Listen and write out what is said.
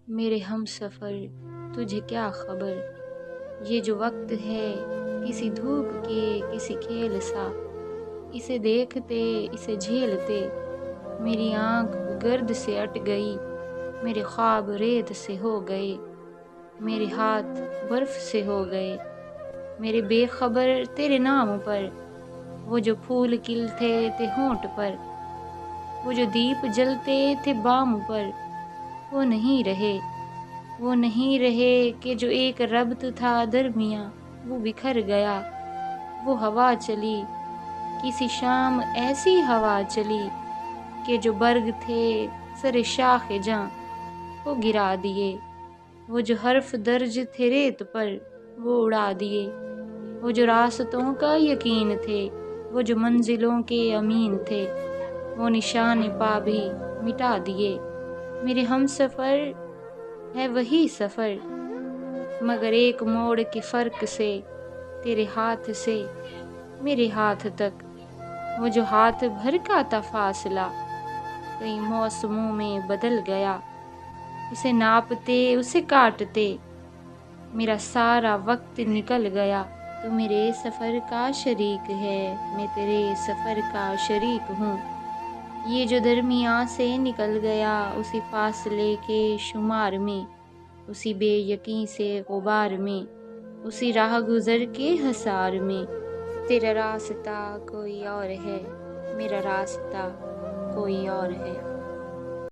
میرے ہم سفر تجھے کیا خبر، یہ جو وقت ہے کسی دھوپ کے کسی کھیل سا، اسے دیکھتے اسے جھیلتے میری آنکھ گرد سے اٹ گئی، میرے خواب ریت سے ہو گئے، میرے ہاتھ برف سے ہو گئے، میرے بے خبر تیرے نام پر، وہ جو پھول کھلتے تھے ہونٹ پر، وہ جو دیپ جلتے تھے بام پر، وہ نہیں رہے، وہ نہیں رہے کہ جو ایک ربط تھا درمیاں وہ بکھر گیا، وہ ہوا چلی کسی شام ایسی ہوا چلی کہ جو برگ تھے سر شاخ جاں وہ گرا دیے، وہ جو حرف درج تھے ریت پر وہ اڑا دیے، وہ جو راستوں کا یقین تھے، وہ جو منزلوں کے امین تھے، وہ نشان پا بھی مٹا دیے۔ میرے ہم سفر ہے وہی سفر، مگر ایک موڑ کے فرق سے، تیرے ہاتھ سے میرے ہاتھ تک، وہ جو ہاتھ بھر کا تھا فاصلہ کئی موسموں میں بدل گیا، اسے ناپتے اسے کاٹتے میرا سارا وقت نکل گیا۔ تو میرے سفر کا شریک ہے، میں تیرے سفر کا شریک ہوں، یہ جو درمیان سے نکل گیا اسی فاصلے کے شمار میں، اسی بے یقین سے غبار میں، اسی راہ گزر کے حصار میں۔ تیرا راستہ کوئی اور ہے، میرا راستہ کوئی اور ہے۔